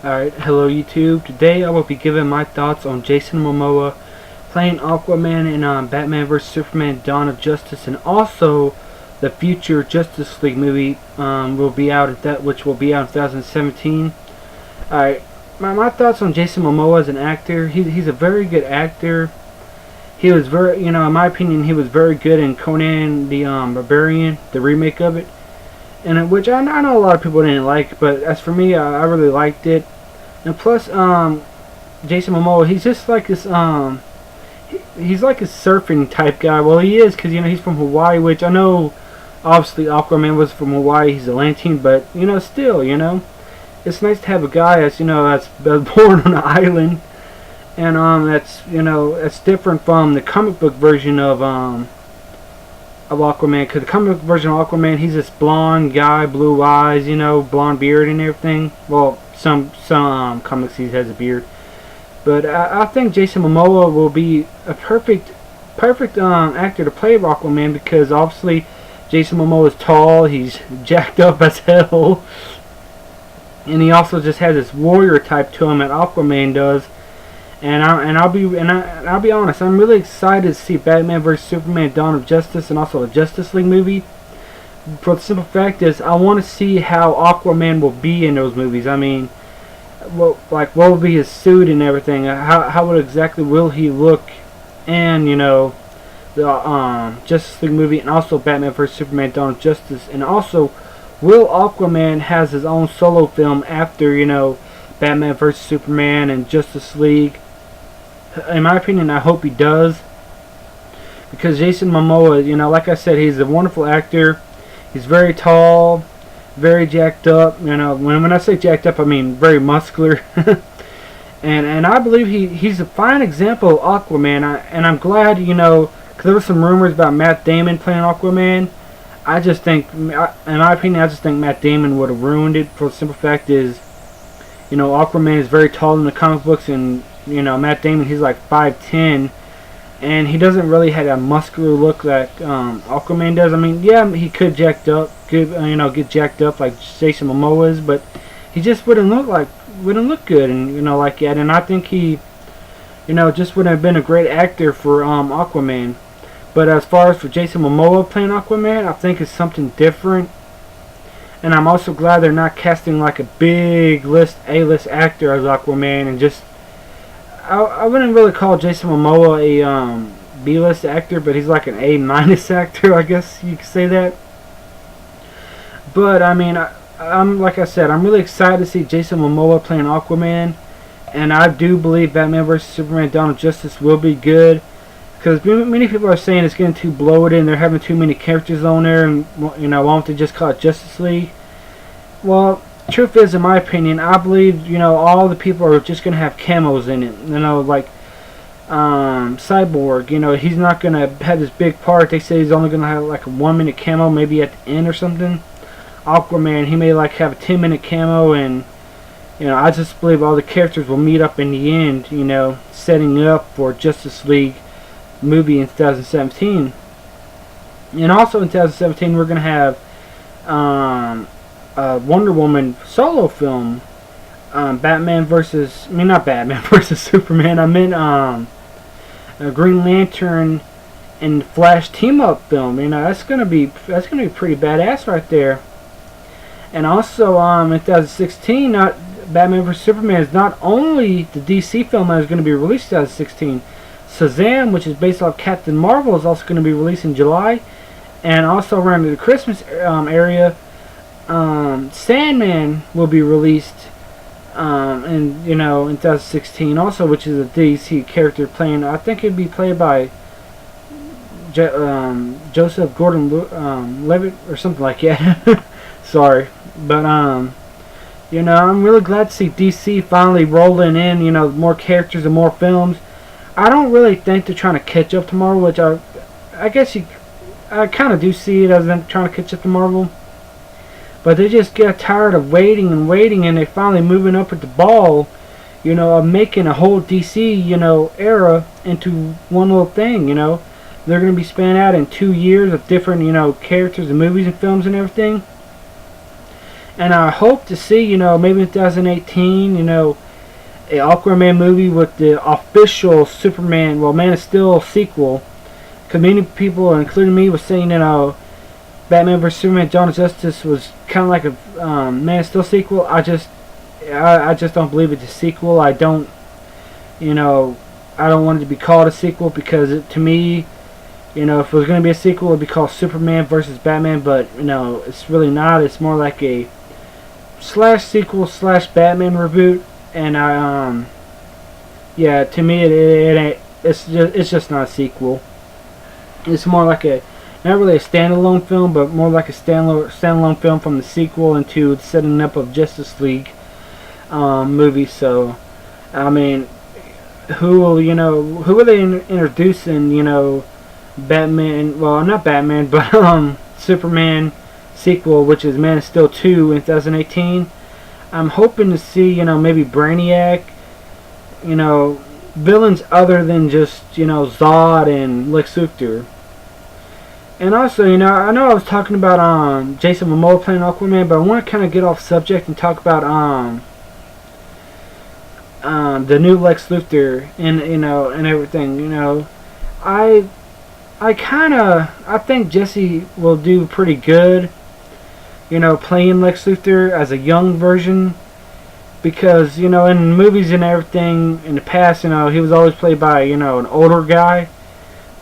Alright, hello YouTube. Today I will be giving my thoughts on Jason Momoa playing Aquaman in Batman vs Superman: Dawn of Justice, and also the future Justice League movie will be out which will be out in 2017. Alright, my thoughts on Jason Momoa as an actor. He's a very good actor. He was very, in my opinion, he was very good in Conan the Barbarian, the remake of it. And which I know a lot of people didn't like, but as for me, I really liked it. And plus, Jason Momoa, he's just like this, he's like a surfing type guy. Well, he is, because, he's from Hawaii, which I know, obviously, Aquaman was from Hawaii, he's Atlantean, but, still, it's nice to have a guy that's, that's born on an island, and, that's different from the comic book version of Aquaman, because the comic book version of Aquaman, he's this blonde guy, blue eyes, blonde beard and everything. Well, some comics he has a beard, but I think Jason Momoa will be a perfect actor to play Aquaman, because obviously Jason Momoa is tall, he's jacked up as hell, and he also just has this warrior type to him that Aquaman does. And I'll be honest, I'm really excited to see Batman vs Superman: Dawn of Justice and also the Justice League movie. For the simple fact is, I want to see how Aquaman will be in those movies. I mean, what will be his suit and everything? How exactly will he look? And the Justice League movie, and also Batman vs Superman: Dawn of Justice, and also will Aquaman has his own solo film after Batman vs Superman and Justice League? In my opinion, I hope he does, because Jason Momoa, like I said, he's a wonderful actor. He's very tall, very jacked up. When I say jacked up, I mean very muscular. and I believe he's a fine example of Aquaman. And I'm glad, because there were some rumors about Matt Damon playing Aquaman. I just think, in my opinion, I just think Matt Damon would have ruined it. For the simple fact is, Aquaman is very tall in the comic books, and Matt Damon, he's like 5'10", and he doesn't really have that muscular look that Aquaman does. I mean, yeah, he could get jacked up like Jason Momoa is, but he just wouldn't look good, and like that. And I think he, just would have been a great actor for Aquaman. But as far as for Jason Momoa playing Aquaman, I think it's something different. And I'm also glad they're not casting like a big A-list actor as Aquaman, and just I wouldn't really call Jason Momoa a B-list actor, but he's like an A- actor, I guess you could say that. But I mean, I'm like I said, I'm really excited to see Jason Momoa playing Aquaman, and I do believe Batman vs Superman: Dawn of Justice will be good, because many people are saying it's getting too bloated and they're having too many characters on there, and why don't they just call it Justice League? Well, truth is, in my opinion, I believe all the people are just gonna have camos in it. Like Cyborg. He's not gonna have this big part. They say he's only gonna have like a 1-minute camo, maybe at the end or something. Aquaman, he may like have a 10-minute camo, and I just believe all the characters will meet up in the end. Setting up for Justice League movie in 2017. And also in 2017 we're gonna have Wonder Woman solo film, Batman versus, not Batman versus Superman. I meant Green Lantern and Flash team up film. That's gonna be pretty badass right there. And also in 2016, Batman vs Superman is not only the DC film that is going to be released in 2016. Shazam, which is based off Captain Marvel, is also going to be released in July, and also around the Christmas area, Sandman will be released in 2016 also, which is a DC character playing. I think it'd be played by Joseph Gordon-Levitt or something like that. Sorry, but I'm really glad to see DC finally rolling in more characters and more films. I don't really think they're trying to catch up to Marvel, which I guess I kind of do see it as them trying to catch up to Marvel. But they just get tired of waiting, and they finally moving up with the ball, of making a whole DC, era into one little thing, They're going to be spanned out in 2 years of different, characters and movies and films and everything. And I hope to see, you know, maybe in 2018, you know, a Aquaman movie with the official Superman, well, Man of Steel sequel. Because many people, including me, was saying, you know, Batman vs Superman: Dawn of Justice was kind of like a Man of Steel sequel. I just don't believe it's a sequel. I don't, you know, I don't want it to be called a sequel because to me, you know, if it was going to be a sequel, it would be called Superman versus Batman. But you know, it's really not. It's more like a slash sequel slash Batman reboot. And yeah, to me, it's just not a sequel. It's more like a, not really a standalone film, but more like a standalone film from the sequel into the setting up of Justice League movie. So, I mean, who are they introducing? You know, Batman. Well, not Batman, but Superman sequel, which is Man of Steel 2 in 2018. I'm hoping to see, you know, maybe Brainiac, you know, villains other than just, you know, Zod and Lex Luthor. And also, you know I was talking about Jason Momoa playing Aquaman, but I want to kind of get off subject and talk about the new Lex Luthor and, you know, and everything. You know, I think Jesse will do pretty good, you know, playing Lex Luthor as a young version, because, you know, in movies and everything in the past, you know, he was always played by, you know, an older guy.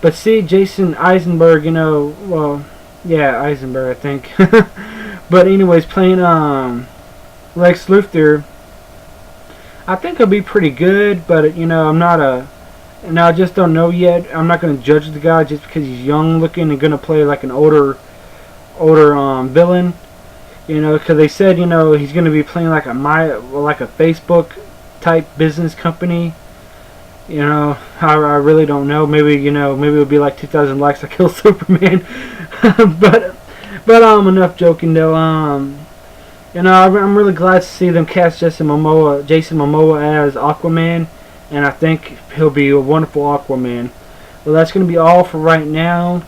But see, Jason Eisenberg, you know, well, yeah, Eisenberg, I think. But anyways, playing Lex Luthor, I think he'll be pretty good. But, you know, and I just don't know yet. I'm not going to judge the guy just because he's young looking and going to play like an older villain. You know, because they said, you know, he's going to be playing like a Facebook type business company. You know, I really don't know. Maybe, you know, maybe it'll be like 2,000 likes I kill Superman. but enough joking though. You know, I'm really glad to see them cast Jason Momoa as Aquaman, and I think he'll be a wonderful Aquaman. Well, that's gonna be all for right now.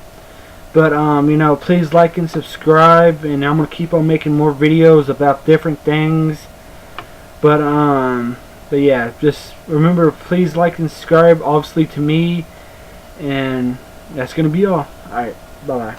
But you know, please like and subscribe, and I'm gonna keep on making more videos about different things. But yeah, just remember, please like and subscribe, obviously, to me, and that's gonna be all. Alright, bye bye.